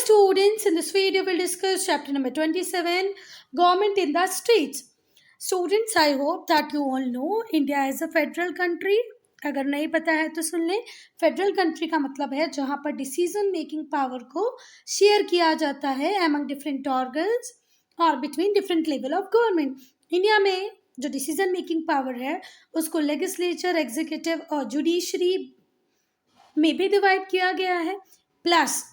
students, in this video we'll discuss chapter number 27, Government in the Streets. Students, I hope that you all know India is a federal country. अगर नहीं पता है तो सुन लें. Federal country का मतलब है जहाँ पर डिसीजन मेकिंग पावर को शेयर किया जाता है अमंग डिफरेंट ऑर्गन्स और between different level of government. India में जो डिसीजन मेकिंग पावर है उसको लेजिस्लेचर, एग्जीक्यूटिव और जुडिशरी में भी डिवाइड किया गया है, plus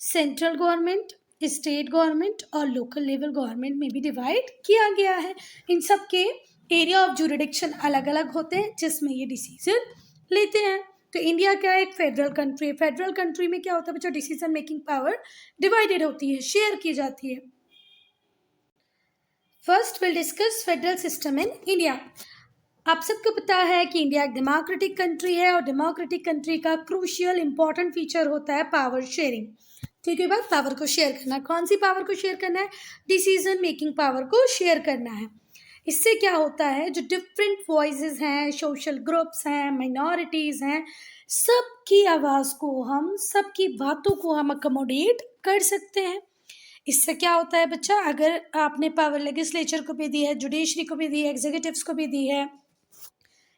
central government, state government और लोकल लेवल गवर्नमेंट में भी डिवाइड किया गया है. इन सब के एरिया ऑफ जुरिडिक्शन अलग अलग होते हैं जिसमें ये डिसीजन लेते हैं. तो इंडिया क्या है? एक फेडरल कंट्री. फेडरल कंट्री में क्या होता है बच्चों? डिसीजन मेकिंग पावर डिवाइडेड होती है, शेयर की जाती है. First will discuss federal system in India. आप सबको पता है कि इंडिया एक डेमोक्रेटिक कंट्री है और डेमोक्रेटिक कंट्री का क्रूशियल इंपॉर्टेंट फीचर होता है पावर शेयरिंग. ठीक है बात, पावर को शेयर करना. कौन सी पावर को शेयर करना है? डिसीजन मेकिंग पावर को शेयर करना है. इससे क्या होता है, जो डिफरेंट वॉइसेस हैं, सोशल ग्रुप्स हैं, माइनॉरिटीज़ हैं, सबकी आवाज़ को हम, सबकी बातों को हम अकोमोडेट कर सकते हैं. इससे क्या होता है बच्चा, अगर आपने पावर लेजिस्लेचर को भी दी है, जुडिशरी को भी दी है, एग्जीक्यूटिव्स को भी दी है,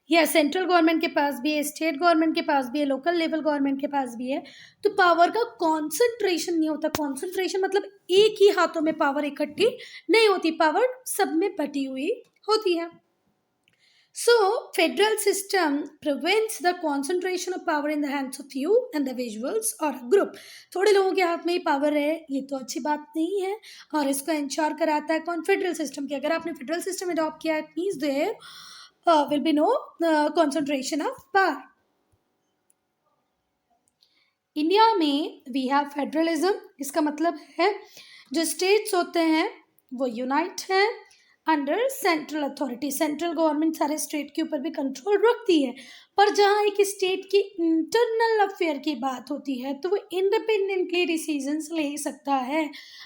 या सेंट्रल गवर्नमेंट के पास भी है, स्टेट गवर्नमेंट के पास भी है, लोकल लेवल गवर्नमेंट के पास भी है, तो पावर का कॉन्सेंट्रेशन नहीं होता. कॉन्सेंट्रेशन मतलब एक ही हाथों में पावर इकट्ठी नहीं होती, पावर सब में बटी हुई होती है. So, federal system prevents the concentration of power in the hands of few individuals or a group. थोड़े लोगों के हाथ में ही पावर है, ये तो अच्छी बात नहीं है, और इसको इंश्योर कराता है कौन? फेडरल सिस्टम की. अगर आपने फेडरल सिस्टम अडॉप्ट किया, it means there will be no concentration of power. India में we have federalism. इसका मतलब है जो स्टेट्स होते हैं वो यूनाइट हैं under central authority. Central government सारे स्टेट के ऊपर भी कंट्रोल रखती है, पर जहाँ एक स्टेट की इंटरनल अफेयर की बात होती है तो वो इंडिपेंडेंटली डिसीजंस ले सकता है.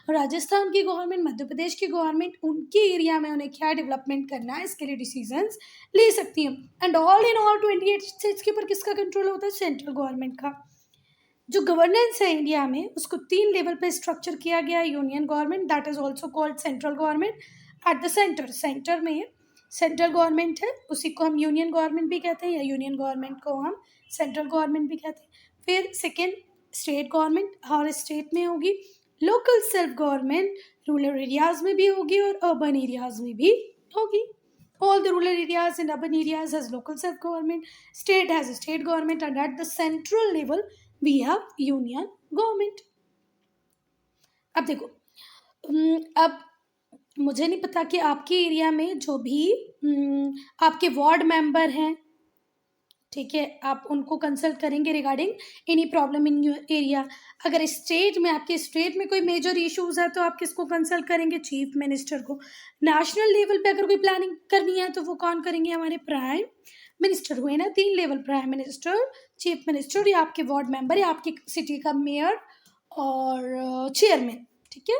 राजस्थान की गवर्नमेंट, मध्य प्रदेश की गवर्नमेंट, उनके एरिया में उन्हें क्या डेवलपमेंट करना है इसके लिए डिसीजंस ले सकती हैं. And all in all 28 states के ऊपर किसका कंट्रोल होता है? सेंट्रल गवर्नमेंट का. जो गवर्नेंस है इंडिया में उसको 3 लेवल पे स्ट्रक्चर किया गया. Union government, that is also called central government. Eight the centre में सेंट्रल गवर्नमेंट है, उसी को हम यूनियन गवर्नमेंट भी कहते हैं, या यूनियन गवर्नमेंट को हम सेंट्रल गवर्नमेंट भी कहते हैं. फिर सेकेंड स्टेट गवर्नमेंट, हर स्टेट में होगी. Local self government rural areas में भी होगी और अर्बन एरियाज में भी होगी. All the rural areas and urban areas has local self-government, state has a state government, and at the central level we have union government. अब देखो, अब मुझे नहीं पता कि आपके एरिया में जो भी आपके वार्ड मेंबर हैं, ठीक है, आप उनको कंसल्ट करेंगे regarding any problem in your area. अगर स्टेट में, आपके स्टेट में कोई मेजर इश्यूज है तो आप किसको कंसल्ट करेंगे? चीफ मिनिस्टर को. नेशनल लेवल पे अगर कोई प्लानिंग करनी है तो वो कौन करेंगे? हमारे प्राइम मिनिस्टर. हुए ना 3 level, prime minister, chief minister, या आपके वार्ड मेंबर, या आपकी सिटी का मेयर और चेयरमैन. ठीक है.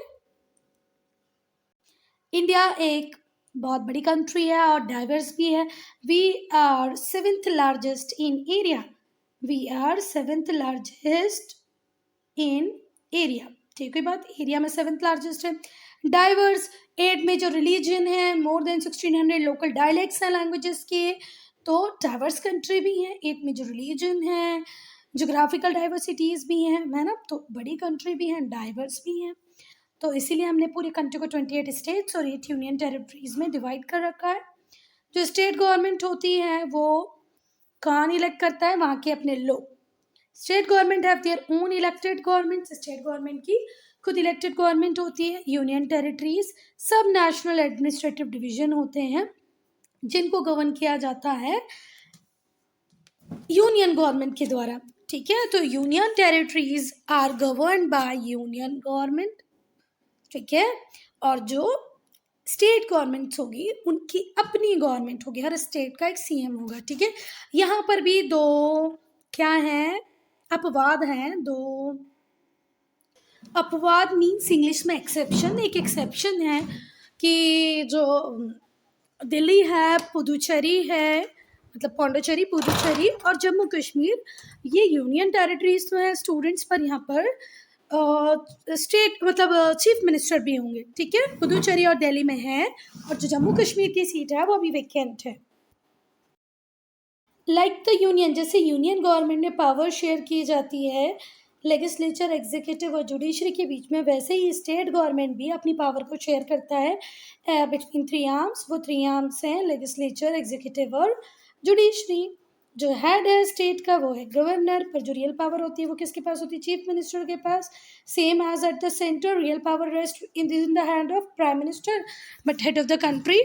इंडिया एक बहुत बड़ी कंट्री है और डाइवर्स भी है. We are 7th largest in area. We are 7th largest in area. ठीक है बात, एरिया में 7th लार्जेस्ट है. डाइवर्स, 8 मेजर रिलीजन है, मोर देन 1600 लोकल डायलेक्ट्स हैं लैंग्वेजेस के. तो डाइवर्स कंट्री भी है, 8 मेजर रिलीजन है, जोग्राफिकल डाइवर्सिटीज़ भी हैं, है ना. तो बड़ी कंट्री भी है, डाइवर्स भी हैं. तो इसीलिए हमने पूरी कंट्री को 28 स्टेट्स और 8 यूनियन टेरिटरीज में डिवाइड कर रखा है. जो स्टेट गवर्नमेंट होती है वो कौन इलेक्ट करता है? वहाँ के अपने लोग. State government have their own elected government. State government की खुद इलेक्टेड गवर्नमेंट होती है. यूनियन टेरिटरीज सब नेशनल एडमिनिस्ट्रेटिव डिवीजन होते हैं जिनको गवर्न किया जाता है यूनियन गवर्नमेंट के द्वारा. ठीक है. तो union territories are govern by union government. ठीक है. और जो स्टेट गवर्नमेंट्स होगी उनकी अपनी गवर्नमेंट होगी. हर स्टेट का एक सीएम होगा. ठीक है. यहाँ पर भी 2 क्या हैं? अपवाद हैं. 2 अपवाद मीन्स इंग्लिश में एक्सेप्शन. एक एक्सेप्शन है कि जो दिल्ली है, पुदुचेरी है, मतलब पौंडीचेरी, पुदुचेरी और जम्मू कश्मीर, ये यूनियन टेरिटरीज तो हैं स्टूडेंट्स, पर यहाँ पर स्टेट मतलब चीफ मिनिस्टर भी होंगे, ठीक है। पुदुचेरी और दिल्ली में है, और जो जम्मू कश्मीर की सीट है वो अभी वेकेंट है। लाइक द यूनियन, जैसे यूनियन गवर्नमेंट में पावर शेयर की जाती है लेजिस्लेचर, एग्जीक्यूटिव और जुडिशरी के बीच में, वैसे ही स्टेट गवर्नमेंट भी अपनी पावर को शेयर करता है बिटवीन 3 आर्म्स। वो 3 आर्म्स हैं लेजिस्लेचर, एग्जीक्यूटिव और जुडिशरी। जो हेड है स्टेट का वो है गवर्नर, पर जो रियल पावर होती है वो किसके पास होती है? चीफ मिनिस्टर के पास। Same as at the centre, real power rest in the hand of prime minister, but head of the country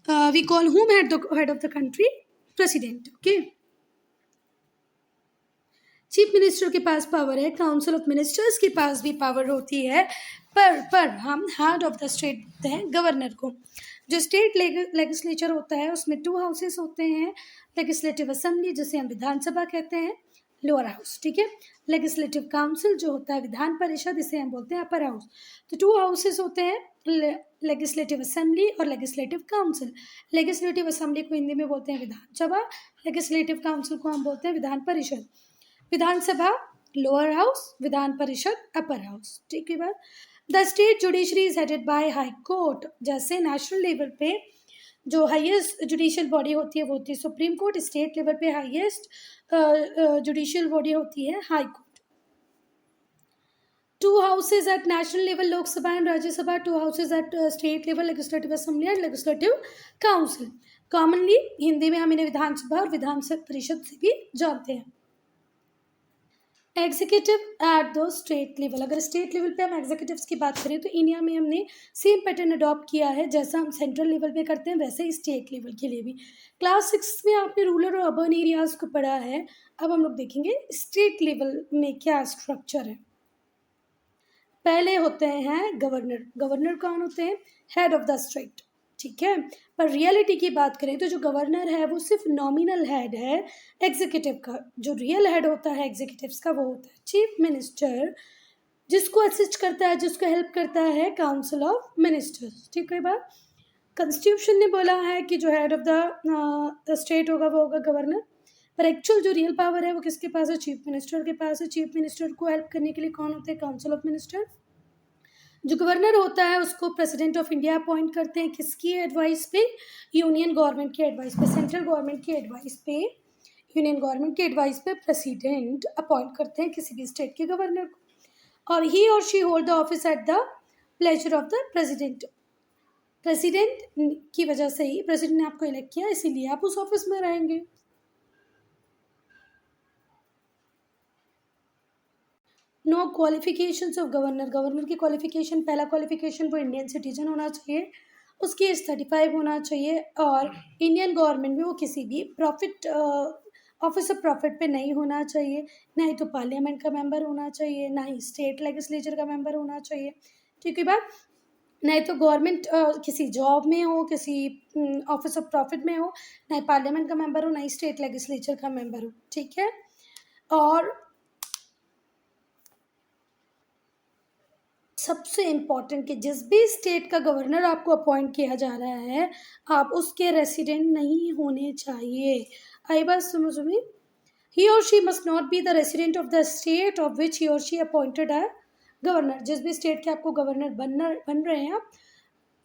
we call whom head of the country? President. Okay. Chief minister के पास power है, council of ministers के पास भी power होती है, पर हम हेड ऑफ द स्टेट देते हैं गवर्नर को। जो स्टेट लेजिस्लेचर होता है उसमें 2 हाउसेस होते हैं, लेजिस्लेटिव असेंबली जिसे हम विधानसभा कहते हैं, लोअर हाउस, ठीक है। लेजिस्लेटिव काउंसिल जो होता है विधान परिषद, इसे हम बोलते हैं अपर हाउस। तो 2 हाउसेस होते हैं, लेजिस्लेटिव असेंबली और लेजिस्लेटिव काउंसिल। लेजिस्लेटिव असेंबली को हिंदी में बोलते हैं विधानसभा, लेजिस्लेटिव काउंसिल को हम बोलते हैं विधान परिषद। विधानसभा lower house, Vidhan Parishad upper house, ठीक है बात। The state judiciary is headed by high court, जैसे नेशनल लेवल पे जो हाईएस्ट जुडिशियल बॉडी होती है वो होती है सुप्रीम कोर्ट, स्टेट लेवल पे हाईएस्ट जुडिशियल बॉडी होती है high court. 2 houses at national level, Lok Sabha and Rajya Sabha, 2 houses at state level, legislative assembly and legislative council. Commonly Hindi में हम इन्हें विधानसभा और विधान परिषद से भी जानते हैं। Executive at the state level, अगर स्टेट लेवल पे हम एग्जीक्यूटिव्स की बात करें तो इंडिया में हमने सेम पैटर्न अडॉप्ट किया है, जैसा हम सेंट्रल लेवल पे करते हैं वैसे ही स्टेट लेवल के लिए भी। क्लास 6 में आपने रूरल और अर्बन एरियाज को पढ़ा है, अब हम लोग देखेंगे स्टेट लेवल में क्या स्ट्रक्चर है। पहले होते हैं गवर्नर। गवर्नर कौन होते हैं? हेड ऑफ द स्टेट, ठीक है। पर रियलिटी की बात करें तो जो गवर्नर है वो सिर्फ नॉमिनल हेड है एग्जीक्यूटिव का। जो रियल हेड होता है एग्जीक्यूटिव्स का वो होता है चीफ मिनिस्टर, जिसको असिस्ट करता है, जिसको हेल्प करता है काउंसिल ऑफ मिनिस्टर्स, ठीक है बात। कॉन्स्टिट्यूशन ने बोला है कि जो हेड ऑफ द स्टेट होगा वो होगा गवर्नर, पर एक्चुअल जो रियल पावर है वो किसके पास है? चीफ मिनिस्टर के पास है। चीफ मिनिस्टर को हेल्प करने के लिए कौन होते हैं? Council of minister. जो गवर्नर होता है उसको प्रेसिडेंट ऑफ इंडिया अपॉइंट करते हैं, किसकी एडवाइस पे? यूनियन गवर्नमेंट की एडवाइस पे, सेंट्रल गवर्नमेंट की एडवाइस पे, यूनियन गवर्नमेंट की एडवाइस पे प्रेसिडेंट अपॉइंट करते हैं किसी भी स्टेट के गवर्नर को, और ही or she hold the office at the pleasure of the president. President की वजह से ही प्रेसिडेंट ने आपको इलेक्ट किया, इसीलिए आप उस ऑफिस में रहेंगे। No qualifications of governor. Governor की क्वालिफिकेशन, पहला क्वालिफिकेशन वो इंडियन सिटीजन होना चाहिए, उसकी एज 35 होना चाहिए, और इंडियन गवर्नमेंट में वो किसी भी प्रॉफिट ऑफिस ऑफ प्रॉफिट पे नहीं होना चाहिए, ना ही तो पार्लियामेंट का मेंबर होना चाहिए, ना ही स्टेट लेजिस्लेचर का मेंबर होना चाहिए, ठीक है बात। नहीं तो गवर्नमेंट किसी जॉब में हो, किसी ऑफिस ऑफ प्रॉफिट में हो, ना ही पार्लियामेंट का मेंबर हो, ना ही स्टेट लेजिस्लेचर का मेंबर हो, ठीक है। और सबसे इम्पॉर्टेंट कि जिस भी स्टेट का गवर्नर आपको अपॉइंट किया जा रहा है आप उसके रेसिडेंट नहीं होने चाहिए। आई बात समझ में? He or she must not be the resident of the state of which he or she appointed है गवर्नर। जिस भी स्टेट के आपको गवर्नर बन रहे हैं आप,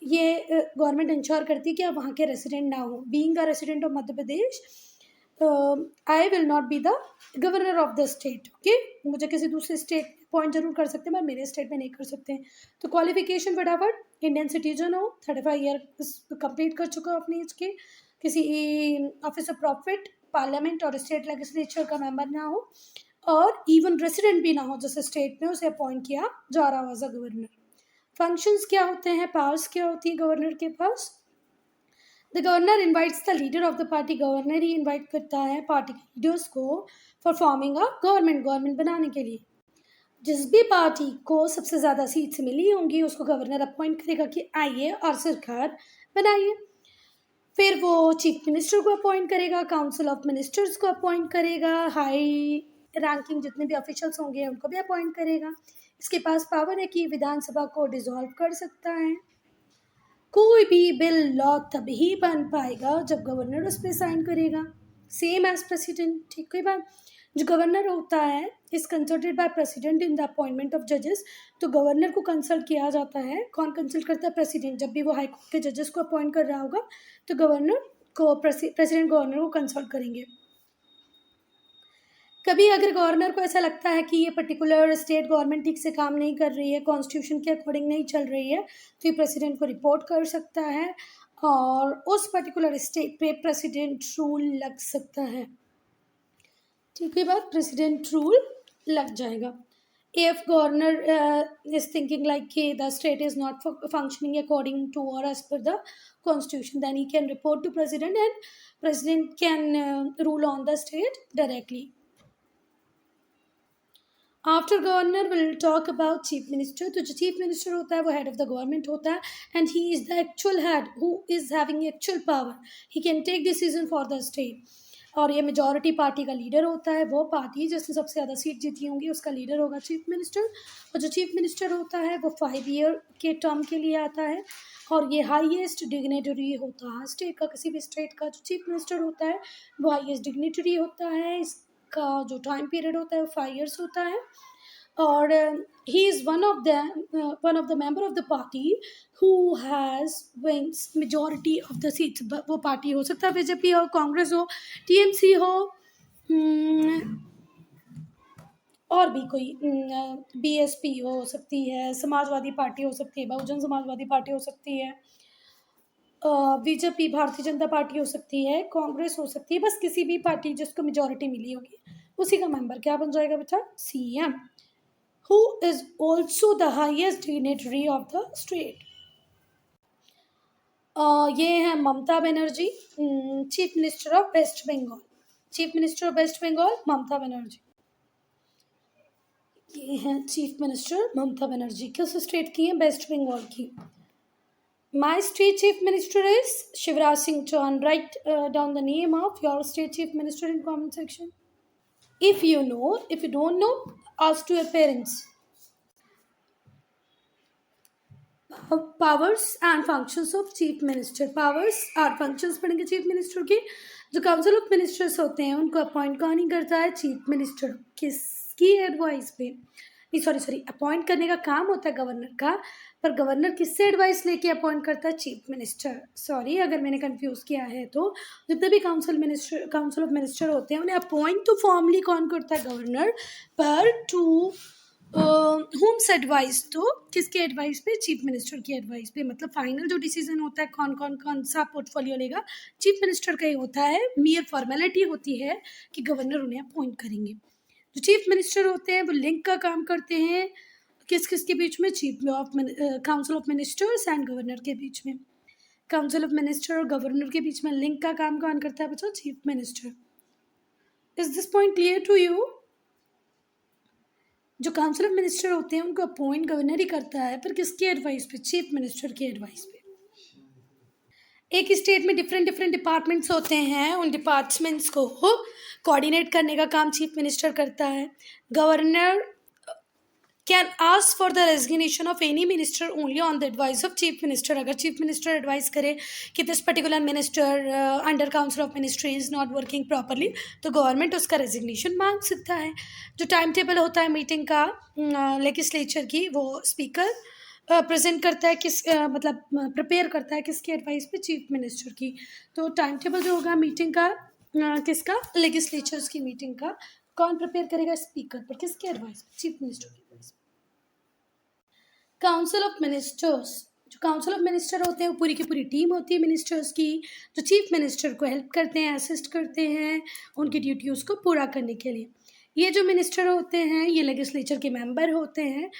ये गवर्नमेंट इंश्योर करती है कि आप वहाँ के रेसिडेंट ना हो। Being a resident of Madhya Pradesh, I will not be the governor of the state, okay. मुझे किसी दूसरे स्टेट पॉइंट जरूर कर सकते हैं, पर मेरे स्टेट में नहीं कर सकते हैं। तो क्वालिफिकेशन फटाफट, इंडियन सिटीजन हो, 35 ईयर कंप्लीट कर चुका हो अपनी एज के, किसी ऑफिस ऑफ प्रॉफिट, पार्लियामेंट और स्टेट लेजिस्लेचर का मेंबर ना हो, और इवन रेसिडेंट भी ना हो जिस स्टेट में उसे अपॉइंट किया जा रहा हो एज अ गवर्नर। फंक्शंस क्या होते हैं, पावर्स क्या होती है गवर्नर के पास? The governor invites the leader of the party. Governor ही इन्वाइट करता है पार्टी के लीडर्स को फॉर फॉर्मिंग अ गवर्नमेंट बनाने के लिए। जिस भी पार्टी को सबसे ज़्यादा सीट्स मिली होंगी उसको गवर्नर अपॉइंट करेगा कि आइए और सरकार बनाइए। फिर वो चीफ मिनिस्टर को अपॉइंट करेगा, काउंसिल ऑफ मिनिस्टर्स को अपॉइंट करेगा, हाई रैंकिंग जितने भी ऑफिशियल्स होंगे उनको भी अपॉइंट करेगा। इसके पास पावर है कि विधानसभा को डिसॉल्व कर सकता है। कोई भी बिल लॉ तभी बन पाएगा जब गवर्नर उस पर साइन करेगा, सेम एज प्रेसिडेंट, ठीक है बात। जो गवर्नर होता है is consulted by president in the appointment of जजेस। तो गवर्नर को कंसल्ट किया जाता है। कौन कंसल्ट करता है? प्रेसिडेंट। जब भी वो हाई कोर्ट के जजेस को अपॉइंट कर रहा होगा तो गवर्नर को प्रेसिडेंट गवर्नर को कंसल्ट करेंगे। कभी अगर गवर्नर को ऐसा लगता है कि ये पर्टिकुलर स्टेट गवर्नमेंट ठीक से काम नहीं कर रही है, कॉन्स्टिट्यूशन के अकॉर्डिंग नहीं चल रही है, तो ये प्रेसिडेंट को रिपोर्ट कर सकता है और उस पर्टिकुलर स्टेट पे प्रेसिडेंट रूल लग सकता है। ठीक है बात, प्रेसिडेंट रूल लग जाएगा। If governor is thinking like the state is not functioning according to or as per the constitution, then he can report to president and president can rule on the state directly. After governor will talk about chief minister. तो जो chief minister होता है वो head of the government होता है and he is the actual head who is having actual power. He can take decision for the state और ये majority party का लीडर होता है। वो पार्टी जिसने सबसे ज़्यादा सीट जीती होंगी उसका लीडर होगा चीफ मिनिस्टर। और जो चीफ मिनिस्टर होता है वो 5 ईयर के टर्म के लिए आता है और ये हाईएस्ट डिग्नेटरी होता है स्टेट का। किसी भी स्टेट का जो चीफ मिनिस्टर होता है वो हाईएस्ट डिग्नेटरी होता है। का जो टाइम पीरियड होता है वो 5 years होता है और he is one of the member of the party who has wins majority of the seats. वो पार्टी हो सकता है बीजेपी हो, कांग्रेस हो, टीएमसी हो और भी कोई बीएसपी हो सकती है, समाजवादी पार्टी हो सकती है, बहुजन समाजवादी पार्टी हो सकती है, बीजेपी भारतीय जनता पार्टी हो सकती है, कांग्रेस हो सकती है। बस किसी भी पार्टी जिसको मेजॉरिटी मिली होगी उसी का मेंबर क्या बन जाएगा बेटा? CM, who is also the highest dignitary of the state. ये है Mamata Banerjee, chief minister of West Bengal. Chief minister of West Bengal Mamata Banerjee. ये है चीफ मिनिस्टर ममता बनर्जी। किस स्टेट की है? वेस्ट बंगाल की। My state chief minister is Shivraj Singh Chauhan. Write down the name of your state chief minister in comment section. If you know, if you don't know, ask to your parents. Powers and functions of chief minister. Powers और functions पढ़ेंगे chief minister की। जो council of ministers होते हैं उनको appoint कौन ही करता है? chief minister। किसकी एडवाइस पे? नहीं सॉरी अपॉइंट करने का काम होता है गवर्नर का, पर गवर्नर किससे एडवाइस लेके अपॉइंट करता है? Chief minister. सॉरी अगर मैंने कंफ्यूज किया है तो जितने भी काउंसिल ऑफ मिनिस्टर होते हैं उन्हें अपॉइंट तो फॉर्मली कौन करता है? गवर्नर। पर टू होम्स एडवाइस तो किसके एडवाइस पे? चीफ मिनिस्टर की एडवाइस पे। मतलब फाइनल जो डिसीजन होता है कौन सा पोर्टफोलियो लेगा चीफ मिनिस्टर का ही होता है। मियर फॉर्मेलिटी होती है कि गवर्नर उन्हें अपॉइंट करेंगे। जो चीफ मिनिस्टर होते हैं वो लिंक का काम करते हैं किस के बीच में? Council of ministers and governor के बीच में। काउंसिल ऑफ मिनिस्टर और गवर्नर के बीच में लिंक का काम कौन करता है बच्चों? Chief minister. Is this point clear to you? जो काउंसिल ऑफ मिनिस्टर होते हैं उनको अपॉइंट गवर्नर ही करता है, पर किसकी एडवाइस पे? चीफ मिनिस्टर की एडवाइस पे। एक स्टेट में डिफरेंट डिपार्टमेंट्स होते हैं, उन डिपार्टमेंट्स को कोऑर्डिनेट करने का काम चीफ मिनिस्टर करता है। Governor can ask for the resignation of any minister only on the advice of chief minister. अगर चीफ मिनिस्टर एडवाइस करे कि this particular minister under council of ministry is not working properly, तो government उसका resignation मांग सकता है। जो time table होता है मीटिंग का लेजिस्लेचर की, वो स्पीकर प्रेजेंट करता है मतलब प्रिपेयर करता है किसकी एडवाइस पे? चीफ मिनिस्टर की। तो टाइम टेबल जो होगा मीटिंग का किसका? लेजिस्लेचर्स की मीटिंग का कौन प्रिपेयर करेगा? स्पीकर। पर किसकी एडवाइस? चीफ मिनिस्टर की एडवाइस। काउंसिल ऑफ मिनिस्टर्स, जो काउंसिल ऑफ मिनिस्टर होते हैं वो पूरी की पूरी टीम होती है मिनिस्टर्स की, जो चीफ मिनिस्टर को हेल्प करते हैं, असिस्ट करते हैं उनकी ड्यूटीज़ को पूरा करने के लिए। ये जो मिनिस्टर होते हैं ये लेजिस्लेचर के मेंबर होते हैं।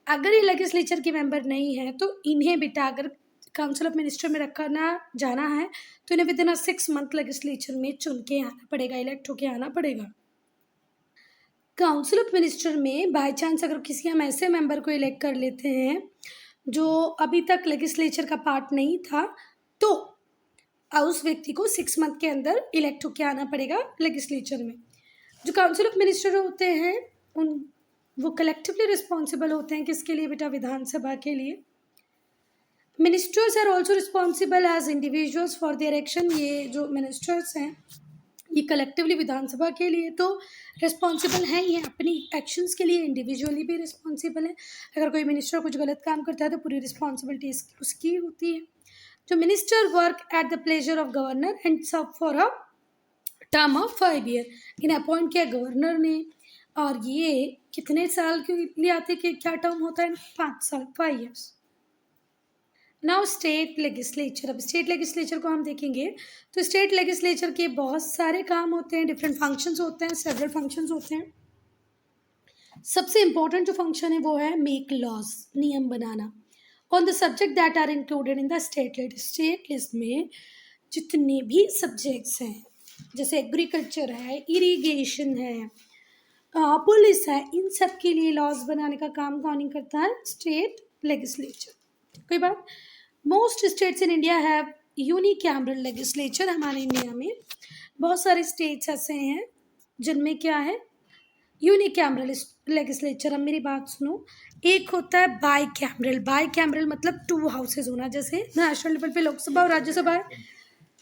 अगर ये लेजिस्लेचर के मेंबर नहीं है तो इन्हें बेटा अगर काउंसिल ऑफ मिनिस्टर में जाना है तो इन्हें विदिन 6 month लेजिस्लेचर में चुन के आना पड़ेगा, इलेक्ट होके आना पड़ेगा। काउंसिल ऑफ मिनिस्टर में बाय चांस अगर किसी हम ऐसे मेंबर को इलेक्ट कर लेते हैं जो अभी तक लेजिस्लेचर का पार्ट नहीं था, तो उस व्यक्ति को 6 month के अंदर इलेक्ट होके आना पड़ेगा लेजिस्लेचर में। जो काउंसिल ऑफ मिनिस्टर होते हैं वो कलेक्टिवली रिस्पॉन्सिबल होते हैं किसके लिए बेटा? विधानसभा के लिए। Ministers are also responsible as individuals for their action. ये जो मिनिस्टर्स हैं ये कलेक्टिवली विधानसभा के लिए तो रिस्पॉन्सिबल हैं, ये अपनी एक्शंस के लिए इंडिविजुअली भी रिस्पॉन्सिबल है। अगर कोई मिनिस्टर कुछ गलत काम करता है तो पूरी रिस्पॉन्सिबिलिटी उसकी होती है। जो minister work at the pleasure of governor and serve for a term of 5 year. इन्हें अपॉइंट किया गवर्नर ने, और ये कितने साल के लिए आते कि क्या टर्म होता है? 5 साल, 5 ईयर्स। Now state legislature. अब स्टेट लेजिस्लेचर को हम देखेंगे तो स्टेट लेजिस्लेचर के बहुत सारे काम होते हैं, डिफरेंट फंक्शंस होते हैं, सेवरल फंक्शंस होते हैं। सबसे इम्पोर्टेंट जो फंक्शन है वो है मेक लॉज, नियम बनाना, on the subject that are included in the state list. State list में जितने भी सब्जेक्ट्स हैं, जैसे एग्रीकल्चर है, इरिगेशन है, पुलिस है, इन सब के लिए लॉज बनाने का काम कौन ही करता है? State legislature. कोई बात, most states in India have unicameral legislature. हमारे इंडिया में बहुत सारे स्टेट्स ऐसे हैं जिनमें क्या है? Unicameral legislature. अब मेरी बात सुनो, एक होता है बाई कैमरल। बाई कैमरल मतलब 2 हाउसेज होना, जैसे नेशनल लेवल पे लोकसभा और राज्यसभा है,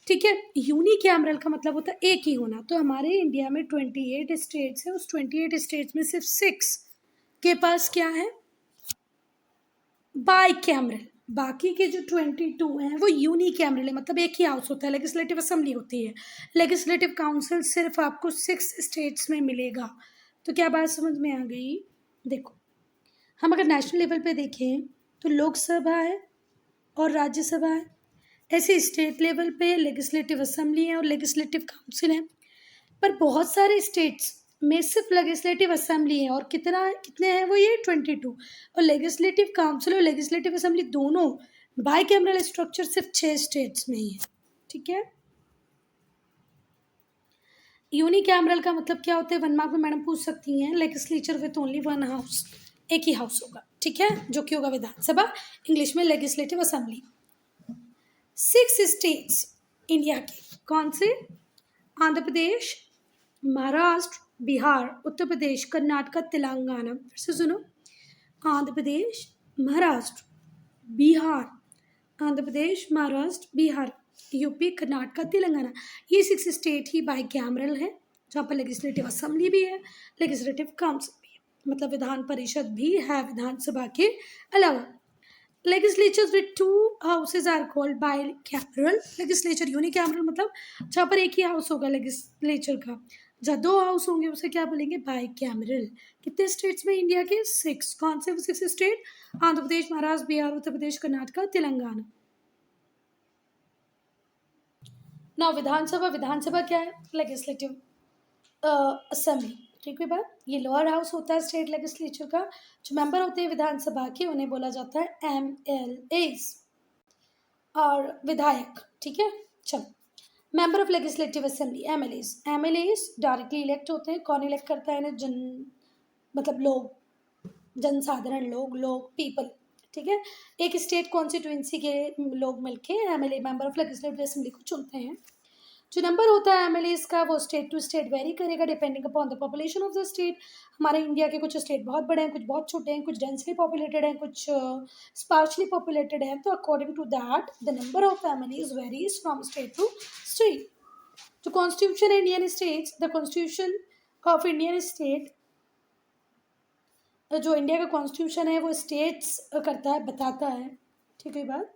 ठीक है। यूनिकैमरल का मतलब होता है एक ही होना। तो हमारे इंडिया में 28 स्टेट्स है, उस 28 स्टेट्स में सिर्फ 6 के पास क्या है? By cameral. बाकी के जो 22 हैं वो यूनिकैमरल है, मतलब एक ही हाउस होता है, लेजिस्लेटिव असेंबली होती है। लेजिस्लेटिव काउंसिल सिर्फ आपको 6 स्टेट्स में मिलेगा। तो क्या बात समझ में आ गई? देखो, हम अगर नेशनल लेवल पे देखें तो लोकसभा है और राज्यसभा है, ऐसे स्टेट लेवल पे लेजिस्लेटिव असेंबली है और लेजिस्लेटिव काउंसिल है। पर बहुत सारे स्टेट्स में सिर्फ लेजिस्लेटिव असेंबली है, और कितने हैं वो? ये 22। और लेजिस्लेटिव काउंसिल और लेजिस्लेटिव असेंबली दोनों बाई कैमरल स्ट्रक्चर सिर्फ 6 स्टेट्स में ही है, ठीक है। यूनिकैमरल का मतलब क्या होता है? 1 मार्क में मैडम पूछ सकती हैं। लेजिस्लेचर विथ ओनली 1 हाउस, एक ही हाउस होगा, ठीक है, जो कि होगा विधानसभा, इंग्लिश में लेजिस्लेटिव असेंबली। 6 स्टेट्स इंडिया के कौन से? आंध्र प्रदेश, महाराष्ट्र, बिहार, उत्तर प्रदेश, कर्नाटक, तेलंगाना। फिर से सुनो, आंध्र प्रदेश, महाराष्ट्र, बिहार, आंध्र प्रदेश, महाराष्ट्र, बिहार, यूपी, कर्नाटक, तेलंगाना। ये 6 स्टेट ही बाई कैमरल है, जहाँ पर लेजिस्लेटिव असेंबली भी है, लेजिस्लेटिव काउंसिल भी है, मतलब विधान परिषद भी है विधानसभा के अलावा। Legislatures with 2 houses are called bicameral. Legislature unicameral मतलब जहाँ पर एक ही हाउस होगा लेजिस्लेचर का। जहाँ 2 हाउस होंगे उसे क्या बोलेंगे? बाइकैमरल। कितने स्टेट्स में इंडिया के? 6। कौन से 6 स्टेट? आंध्र प्रदेश, महाराष्ट्र, बिहार, उत्तर प्रदेश, कर्नाटक, तेलंगाना। ना विधानसभा क्या है? लेजिस्लेटिव असेंबली, ठीक है बात। ये लोअर हाउस होता है स्टेट लेजिस्लेचर का। जो मेंबर होते हैं विधानसभा के उन्हें बोला जाता है MLAs और विधायक, ठीक है। चलो, member of legislative assembly MLAs directly elect होते हैं। कौन इलेक्ट करता है इन्हें? मतलब लोग, जनसाधारण लोग पीपल, ठीक है। एक स्टेट कॉन्स्टिट्यूएंसी के लोग मिलके MLA, member of legislative assembly को चुनते हैं। जो नंबर होता है एमएलएस का वो स्टेट टू स्टेट वेरी करेगा depending upon the population of the state. हमारे इंडिया के कुछ स्टेट बहुत बड़े हैं, कुछ बहुत छोटे हैं, कुछ डेंसली पॉपुलेटेड हैं, कुछ स्पार्सली पॉपुलेटेड हैं। तो according to that the number of MLAs varies from state to state. जो कॉन्स्टिट्यूशन है Indian states, the constitution of Indian state, जो इंडिया का कॉन्स्टिट्यूशन है वो स्टेट्स करता है, बताता है, ठीक है बात।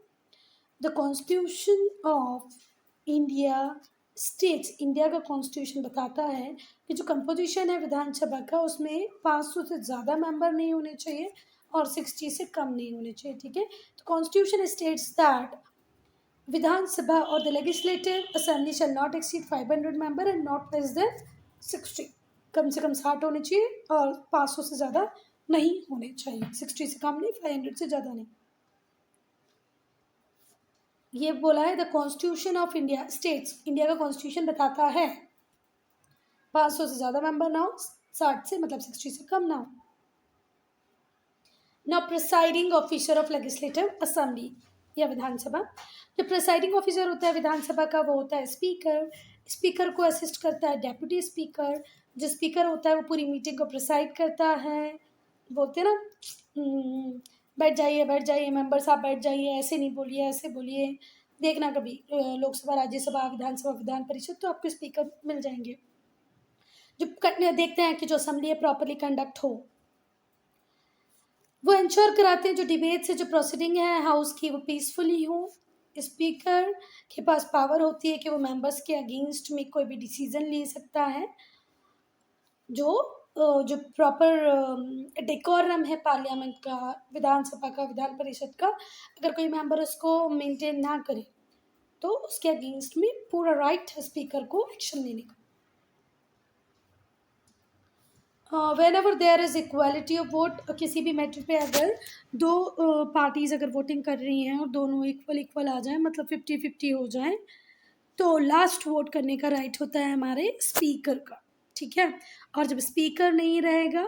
The constitution of India states, India का कॉन्स्टिट्यूशन बताता है कि जो कंपोजिशन है विधानसभा का उसमें 500 से ज़्यादा मेंबर नहीं होने चाहिए और 60 से कम नहीं होने चाहिए, ठीक है। तो कॉन्स्टिट्यूशन स्टेट्स दैट विधानसभा और the legislative assembly shall not exceed 500 member and not less than 60। कम से कम 60 होने चाहिए और 500 से ज़्यादा नहीं होने चाहिए। 60 से कम नहीं, 500 से ज़्यादा नहीं। ये बोला है the constitution of India states, India का कॉन्स्टिट्यूशन बताता है 500 से ज़्यादा मेंबर ना हो, 60 से मतलब 60 से कम ना हो। Now presiding officer of legislative assembly या विधानसभा, जो प्रिसाइडिंग ऑफिसर होता है विधानसभा का वो होता है स्पीकर। स्पीकर को असिस्ट करता है डेप्यूटी स्पीकर। जो स्पीकर होता है वो पूरी मीटिंग को प्रिसाइड करता है। बोलते हैं ना, बैठ जाइए मेंबर साहब, बैठ जाइए, ऐसे नहीं बोलिए, ऐसे बोलिए, देखना कभी लोकसभा, राज्यसभा, विधानसभा, विधान परिषद, तो आपको स्पीकर मिल जाएंगे जो देखते हैं कि जो असेंबली है प्रॉपरली कंडक्ट हो। वो इंश्योर कराते हैं जो डिबेट से जो प्रोसीडिंग है हाउस की वो पीसफुली हो। स्पीकर के पास पावर होती है कि वो मेंबर्स के अगेंस्ट में कोई भी डिसीजन ले सकता है। जो प्रॉपर डेकोरम है पार्लियामेंट का, विधानसभा का, विधान परिषद का, अगर कोई मेंबर उसको मेंटेन ना करे तो उसके अगेंस्ट में पूरा राइट है स्पीकर को एक्शन लेने का। Whenever there is equality of vote, किसी भी मैटर पे अगर दो पार्टीज अगर वोटिंग कर रही हैं और दोनों इक्वल आ जाए, मतलब 50-50 हो जाए, तो लास्ट वोट करने का राइट होता है हमारे स्पीकर का। ठीक है, और जब स्पीकर नहीं रहेगा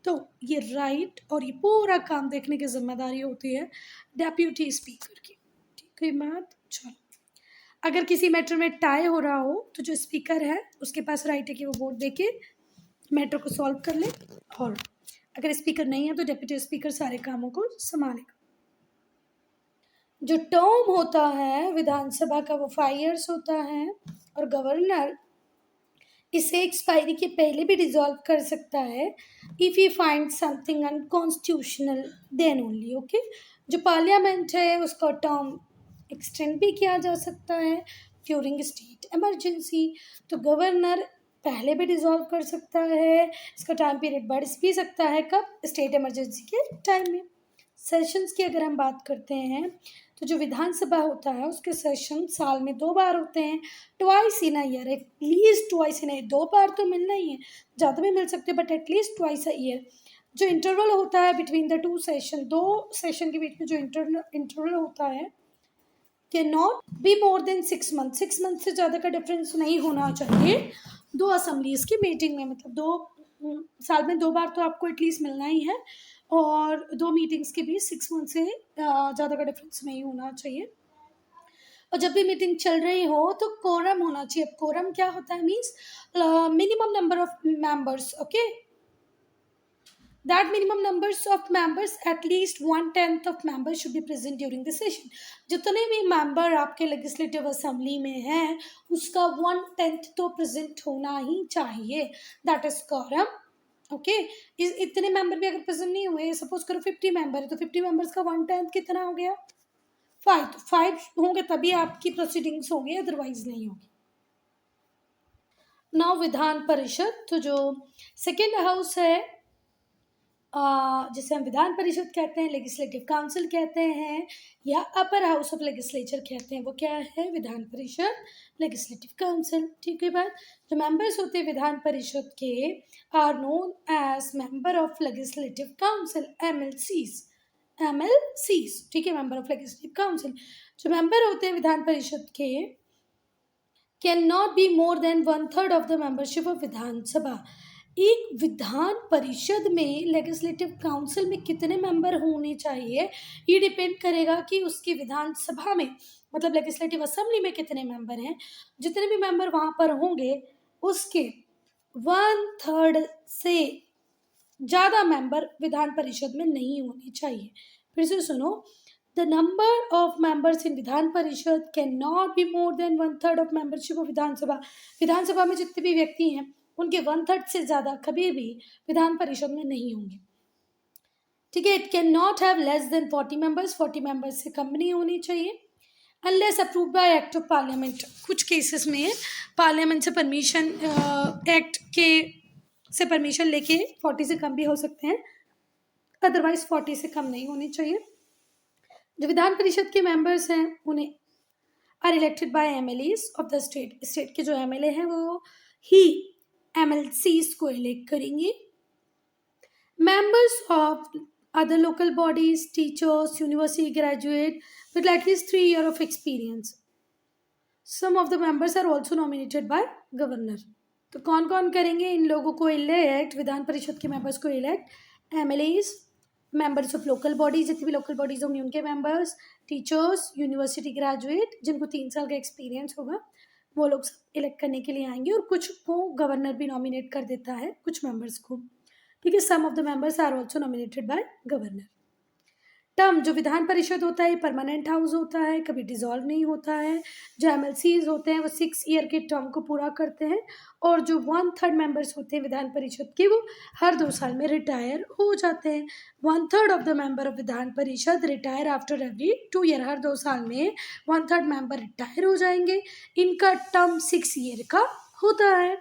तो ये राइट और ये पूरा काम देखने की जिम्मेदारी होती है डेप्यूटी स्पीकर की। ठीक है बात। चलो, अगर किसी मैटर में टाई हो रहा हो तो जो स्पीकर है उसके पास राइट है कि वो वोट देके मैटर को सॉल्व कर ले, और अगर स्पीकर नहीं है तो डेप्यूटी स्पीकर सारे कामों को संभालेगा। जो टर्म होता है विधानसभा का वो 5 years होता है, और गवर्नर इसे एक्सपायरी के पहले भी डिसॉल्व कर सकता है if you find something unconstitutional then only. Okay, जो पार्लियामेंट है उसका टर्म एक्सटेंड भी किया जा सकता है ड्यूरिंग स्टेट इमरजेंसी। तो गवर्नर पहले भी डिसॉल्व कर सकता है, इसका टाइम पीरियड बढ़ भी सकता है, कब? स्टेट इमरजेंसी के टाइम में। सेशंस की अगर हम बात करते हैं तो जो विधानसभा होता है उसके सेशन साल में 2 बार होते हैं, twice in a year, at least twice in a year. 2 बार तो मिलना ही है, ज़्यादा भी मिल सकते हैं but at least twice a year. जो इंटरवल होता है बिटवीन द 2 सेशन, 2 सेशन के बीच में जो इंटरवल होता है can not be more then 6 months। 6 months से ज़्यादा का डिफरेंस नहीं होना चाहिए 2 असेंबलीज की मीटिंग में, मतलब 2 साल में 2 बार तो आपको एटलीस्ट मिलना ही है, और 2 मीटिंग्स के बीच 6 months से ज़्यादा का डिफरेंस नहीं होना चाहिए। और जब भी मीटिंग चल रही हो तो कोरम होना चाहिए। अब कोरम क्या होता है? Means minimum number of members. Okay, that minimum numbers of members, at least 1/10 of members should be present during the session। जितने भी मेंबर आपके लेजिस्लेटिव असेंबली में हैं उसका 1/10 तो प्रेजेंट होना ही चाहिए, दैट इज quorum। ओके, इतने मेंबर भी अगर प्रेजेंट नहीं हुए, सपोज करो 50 मेंबर है तो 50 मेंबर्स का 1/10 कितना हो गया? 5। तो 5 होंगे तभी आपकी प्रोसीडिंग्स होंगी, अदरवाइज नहीं होगी। नाउ विधान परिषद, तो जो सेकेंड हाउस है जिसे हम विधान परिषद कहते हैं, लेजिस्लेटिव काउंसिल कहते हैं, या अपर हाउस ऑफ लेजिस्लेचर कहते हैं, वो क्या है? Vidhan Parishad, legislative council. ठीक है बात। जो मेंबर्स होते हैं विधान परिषद के are known as member of legislative council, MLCs। ठीक है, मेंबर ऑफ लेजिस्लेटिव काउंसिल। जो मेंबर होते हैं विधान परिषद के can not be more than 1/3 of the membership of Vidhan Sabha. एक विधान परिषद में लेजिस्लेटिव काउंसिल में कितने मेंबर होने चाहिए ये डिपेंड करेगा कि उसकी विधानसभा में, मतलब लेजिस्लेटिव असेंबली में कितने मेंबर हैं। जितने भी मेंबर वहाँ पर होंगे उसके 1/3 से ज़्यादा मेंबर विधान परिषद में नहीं होने चाहिए। फिर से सुनो, the number of members in Vidhan Parishad can not be more than 1/3 of membership of Vidhan Sabha. Vidhan Sabha में जितने भी व्यक्ति हैं उनके 1/3 से ज़्यादा कभी भी विधान परिषद में नहीं होंगे। ठीक है, it can not have less than 40 members. 40 members से कम नहीं होनी चाहिए, unless approved by act of parliament. कुछ केसेस में पार्लियामेंट से परमिशन, एक्ट के से परमिशन लेके 40 से कम भी हो सकते हैं, अदरवाइज 40 से कम नहीं होनी चाहिए। जो विधान परिषद के मेंबर्स हैं उन्हें are elected by MLAs of the state. State के जो MLA हैं वो ही MLCs को इलेक्ट करेंगे। Members of other local bodies, teachers, university graduate with at least 3 years of experience। Some of the members are also nominated by governor. तो कौन कौन करेंगे इन लोगों को इलेक्ट? विधान परिषद के मेंबर्स को elect MLAs, members of local bodies, जितनी भी लोकल बॉडीज होंगी उनके मेंबर्स, टीचर्स, यूनिवर्सिटी ग्रेजुएट जिनको 3 साल का एक्सपीरियंस होगा, वो लोग सब इलेक्ट करने के लिए आएंगे, और कुछ को गवर्नर भी नॉमिनेट कर देता है कुछ मेंबर्स को। ठीक है, some of the members are also nominated by governor. Term जो विधान परिषद होता है परमानेंट हाउस होता है, कभी डिसॉल्व नहीं होता है। जो MLCs होते हैं वो 6 ईयर के टर्म को पूरा करते हैं, और जो 1/3 मेंबर्स होते हैं विधान परिषद के वो हर 2 साल में रिटायर हो जाते हैं। 1/3 of the member of Vidhan Parishad retire after every 2 year. हर 2 साल में 1/3 मेंबर रिटायर हो जाएंगे। इनका टर्म 6 ईयर का होता है।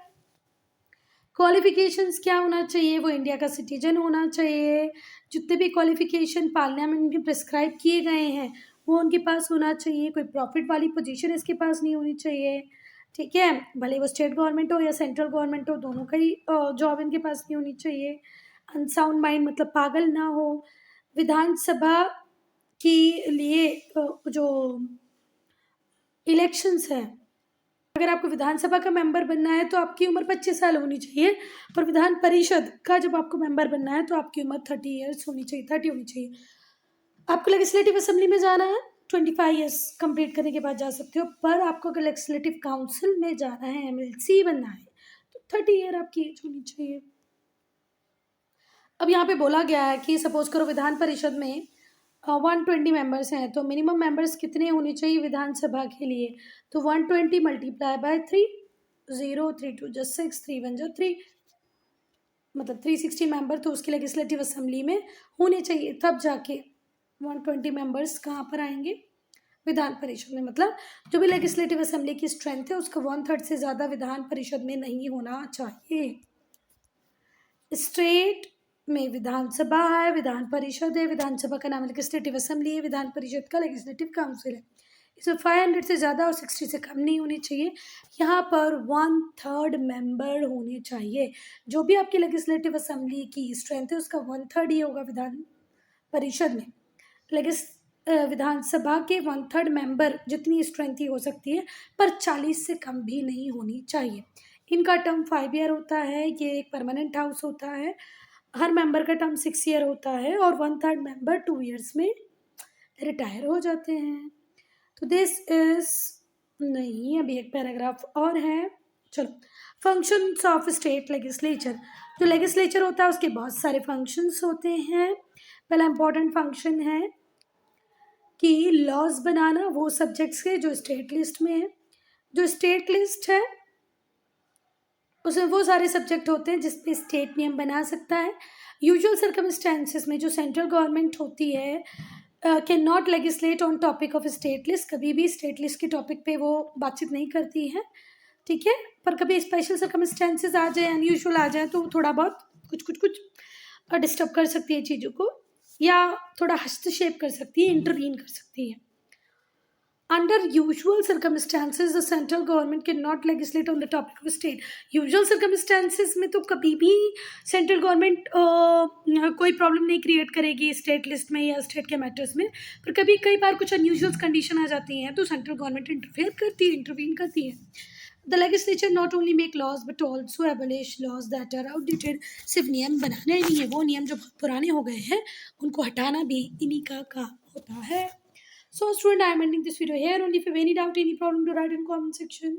क्वालिफिकेशंस क्या होना चाहिए? वो इंडिया का सिटीजन होना चाहिए। जितने भी क्वालिफिकेशन पार्लियामेंट में प्रिस्क्राइब किए गए हैं वो उनके पास होना चाहिए। कोई प्रॉफिट वाली पोजीशन इसके पास नहीं होनी चाहिए, ठीक है। भले वो स्टेट गवर्नमेंट हो या सेंट्रल गवर्नमेंट हो, दोनों का ही जॉब इनके पास नहीं होनी चाहिए। अनसाउंड माइंड मतलब पागल ना हो। विधानसभा के लिए जो इलेक्शंस है, अगर आपको विधानसभा का मेंबर बनना है तो आपकी उम्र 25 साल होनी चाहिए, पर विधान परिषद का जब आपको मेंबर बनना है तो आपकी उम्र 30 ईयर्स होनी चाहिए, 30 होनी चाहिए। आपको लेजिस्लेटिव असेंबली में जाना है 25 ईयर्स कंप्लीट करने के बाद जा सकते हो, पर आपको अगर लेजिस्लेटिव काउंसिल में जाना है, MLC बनना है, तो 30 ईयर आपकी एज होनी चाहिए। अब यहाँ पे बोला गया है कि सपोज करो विधान परिषद में 120 मेंबर्स हैं, तो मिनिमम मेंबर्स कितने होने चाहिए विधानसभा के लिए? तो 120 मल्टीप्लाई बाय 3, 0 3 2 just 6, 3 1 जो 3, मतलब 360 मेंबर तो उसके लेजिस्लेटिव असेंबली में होने चाहिए, तब जाके 120 मेंबर्स कहाँ पर आएंगे? विधान परिषद में। मतलब जो भी लेजिस्लेटिव असेंबली की स्ट्रेंथ है उसका 1/3 से ज़्यादा विधान परिषद में नहीं होना चाहिए। स्टेट में विधानसभा है, विधान परिषद है, विधानसभा का नाम लेजिस्लेटिव असेंबली है, विधान परिषद का लेजिस्लेटिव काउंसिल है। इसमें 500 से ज़्यादा और 60 से कम नहीं होनी चाहिए। यहाँ पर 1/3 मेंबर होने चाहिए। जो भी आपकी लेजिस्लेटिव असेंबली की स्ट्रेंथ है उसका 1/3 ही होगा विधान परिषद में। विधानसभा के 1/3 मेंबर जितनी स्ट्रेंथ ही हो सकती है, पर 40 से कम भी नहीं होनी चाहिए। इनका टर्म 5 ईयर होता है। ये एक परमानेंट हाउस होता है। हर मेंबर का टर्म 6 ईयर होता है और 1/3 मेंबर 2 ईयर्स में रिटायर हो जाते हैं। तो दिस इज नहीं, अभी एक पैराग्राफ और है। चलो, फंक्शंस ऑफ स्टेट लेजिस्लेचर। जो लेजिस्लेचर होता है उसके बहुत सारे फंक्शंस होते हैं। पहला इंपॉर्टेंट फंक्शन है कि लॉज बनाना वो सब्जेक्ट्स के जो स्टेट लिस्ट में है। जो स्टेट लिस्ट है उसमें वो सारे सब्जेक्ट होते हैं जिसपे स्टेट नियम बना सकता है। यूजुअल सर्कमस्टेंसेस में जो सेंट्रल गवर्नमेंट होती है can not legislate on topic of state list. कभी भी स्टेट लिस्ट के टॉपिक पे वो बातचीत नहीं करती है, ठीक है। पर कभी स्पेशल सर्कमस्टेंसेस आ जाए, अनयूजुअल आ जाए, तो थोड़ा बहुत कुछ डिस्टर्ब कर सकती है चीज़ों को, या थोड़ा हस्तक्षेप कर सकती है, इंटरवीन कर सकती है। Under usual circumstances, the central government cannot legislate on the topic of state. Usual circumstances में तो कभी भी सेंट्रल गवर्नमेंट कोई प्रॉब्लम नहीं क्रिएट करेगी स्टेट लिस्ट में या स्टेट के मैटर्स में, पर कभी कई बार कुछ अनयूजुअल कंडीशन आ जाती हैं तो सेंट्रल गवर्नमेंट इंटरवीन करती है। The legislature not only make laws but also abolish laws that are outdated. सिर्फ नियम बनाना ही नहीं है, वो नियम जो बहुत पुराने हो गए हैं उनको हटाना भी इन्हीं का काम होता है। So student, I am ending this video here. Only if you have any doubt, any problem, to write in comment section.